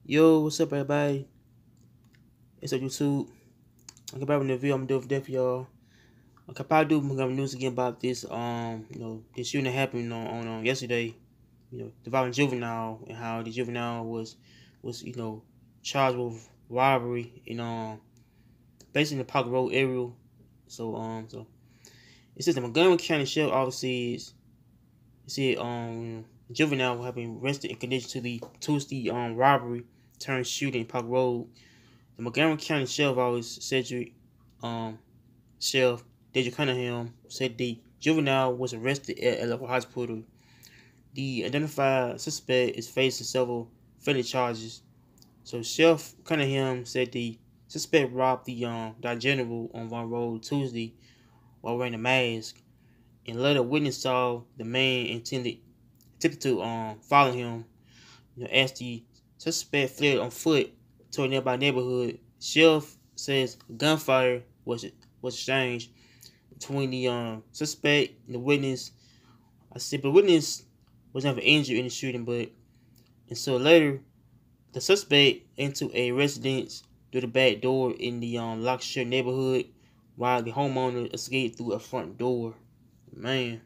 Yo, what's up, everybody? It's on YouTube. I come back with the video I'm doing for that for y'all. I could probably do Montgomery news again about this, this shooting that happened on yesterday. Involving juvenile and how the juvenile was charged with robbery in basically in the Park Road area. So it says the Montgomery County Sheriff Office said juvenile have been arrested in connection to the Tuesday robbery turned shooting in Park Road. The Montgomery County Sheriff Office um, Sheriff Deja Cunningham said the juvenile was arrested at a local hospital. The identified suspect is facing several felony charges. So Sheriff Cunningham said the suspect robbed the General on Von Road Tuesday while wearing a mask, and later witness saw the man attempted to follow him. As the suspect fled on foot to a nearby neighborhood, Sheriff says gunfire was exchanged between the suspect and the witness. The witness was never injured in the shooting, and so later the suspect entered a residence through the back door in the Lockshire neighborhood, while the homeowner escaped through a front door. Man,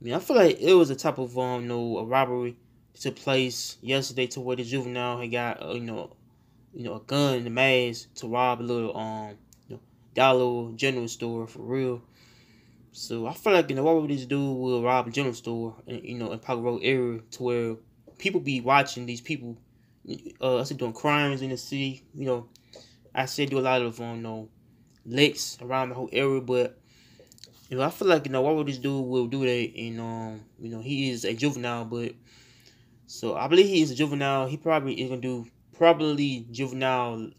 I feel like it was a type of a robbery that took place yesterday to where the juvenile had got a gun in the mask to rob a little dollar general store for real. So I feel like why would this dude will rob a general store in Park Road area to where people be watching these people I said doing crimes in the city. I said do a lot of licks around the whole area, but I feel like why would this dude will do that, and he is a juvenile, but so I believe he is a juvenile. He probably is gonna do probably juvenile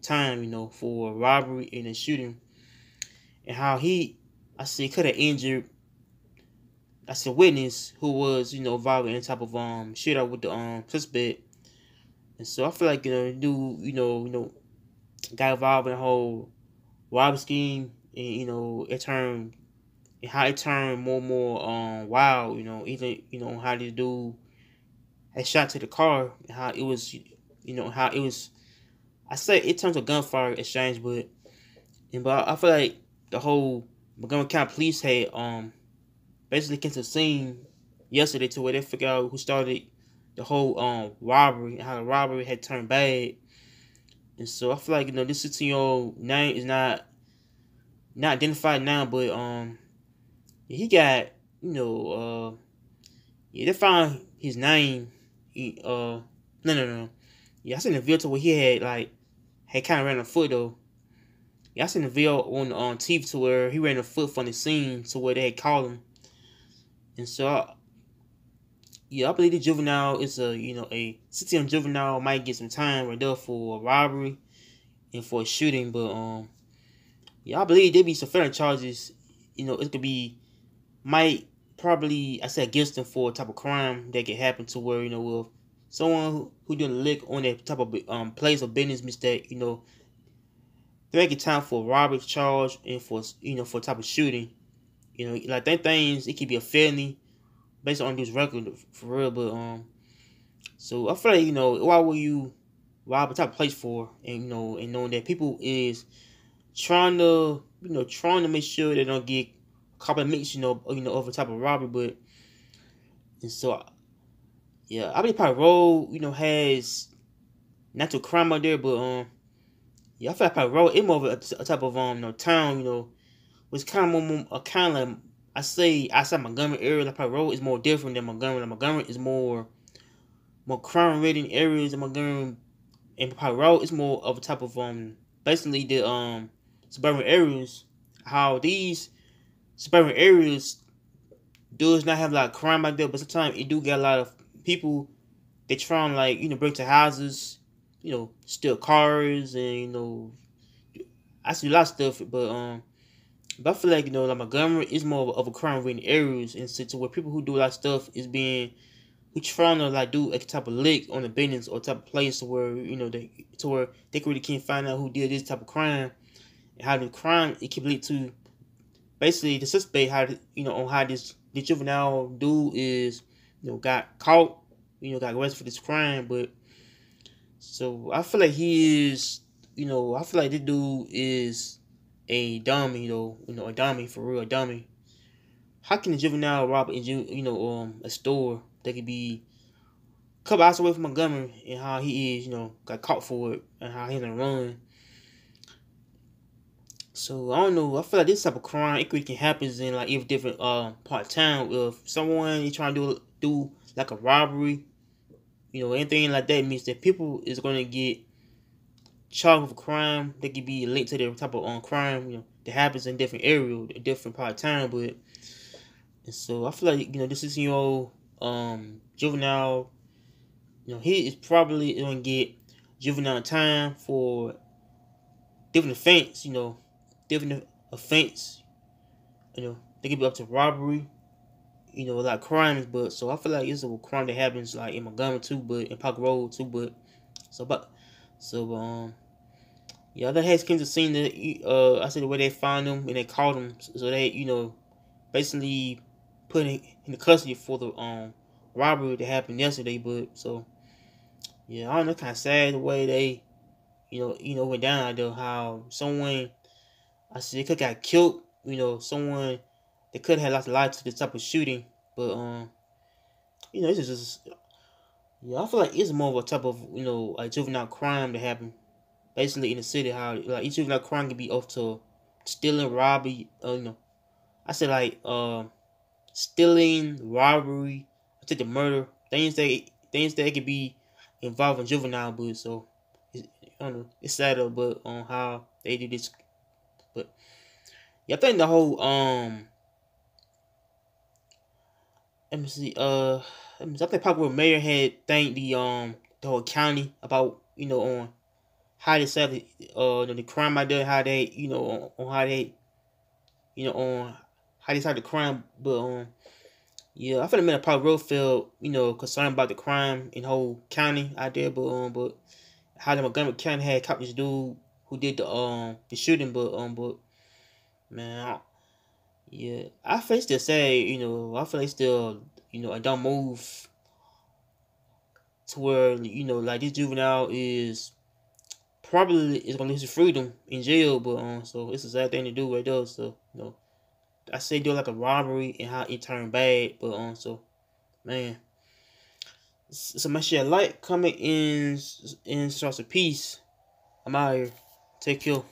time, for robbery and a shooting, and how I said could have injured witness who was involved in any type of shootout with the suspect, and so I feel like dude got involved in the whole robbery scheme, and how it turned more and more wild, even how this dude had shot to the car, and how it was how it was. I say it turns to gunfire exchange, but I feel like the whole Montgomery County Police had basically came to the scene yesterday to where they figured out who started the whole robbery and how the robbery had turned bad. And so I feel like this 16-year-old name is not identified now, but he got they found his name. No. Yeah, I seen the video to where he had kind of ran a foot though. Yeah, I seen the video on TV to where he ran a foot from the scene to where they had called him. And so I believe the juvenile is a 16 juvenile might get some time right there for a robbery and for a shooting, but I believe there be some federal charges. It could be might probably I say against them for a type of crime that could happen to where with someone who doing a lick on that type of place or business mistake, they make it time for a robbery charge and for for a type of shooting. Like that things, it could be a felony based on this record for real, but so I feel like why will you rob a type of place for, and and knowing that people is trying to make sure they don't get caught in mix of a type of robbery, but and so yeah, I believe Pike Road has not to crime out there, but I feel like Pike Road is more of a type of town, was kind of more kind of like I say outside Montgomery area. Like Pike Road is more different than Montgomery. Like Montgomery is more crime rating areas in Montgomery, and Pike Road is more of a type of basically the suburban areas. How these suburban areas does not have a lot of crime out there, but sometimes it do get a lot of people. They try and break to houses, steal cars, and I see a lot of stuff, but I feel like like Montgomery is more of a crime ridden areas, and so where people who do a lot of stuff is being who trying to do a type of lick on the business or type of place where they really can't find out who did this type of crime, and how the crime it can lead to basically the suspect how on how this juvenile dude is got caught got arrested for this crime. But so I feel like he is, I feel like this dude is a dummy, a dummy for real, a dummy. How can a juvenile rob a store that could be a couple hours away from Montgomery, and how he is, got caught for it, and how he's on the run? So I don't know. I feel like this type of crime it can happen in like if different part of town. If someone is trying to do like a robbery, anything like that means that people is gonna get charged with a crime that could be linked to the type of crime that happens in different areas, different part of town. But and so I feel like this 16-year-old juvenile, he is probably gonna get juvenile time for different offense, different offense. They could be up to robbery, like crimes. But so I feel like it's a crime that happens like in Montgomery too, but in Park Road too. But yeah, the heads came to scene that I said the way they found him and they caught him, so they basically put him in the custody for the robbery that happened yesterday. But so yeah, I don't know, kind of sad the way they went down there. How someone I said could got killed. Someone that could have lost a life to this type of shooting. But this is just yeah. I feel like it's more of a type of like juvenile crime that happened basically in the city. How like each juvenile crime can be up to stealing, robbery. I said like stealing, robbery, I said the murder things that could be involved in juvenile. But so I don't know. It's sad though, but on how they do this. But yeah, I think the whole let me see. I think Pike Mayor had thanked the whole county about on how they said the crime idea, how they on how they on how they started the crime. But yeah, I feel like Pike Road felt concerned about the crime in the whole county out there. But how the Montgomery County had caught this dude who did the shooting. But man, yeah, I feel still say I feel like still I don't move to where like this juvenile is probably is gonna lose his freedom in jail. But so it's a sad thing to do right there. So I say do like a robbery and how it turned bad. But so man, so make sure you like, comment, and start a peace. I'm out here. Take care.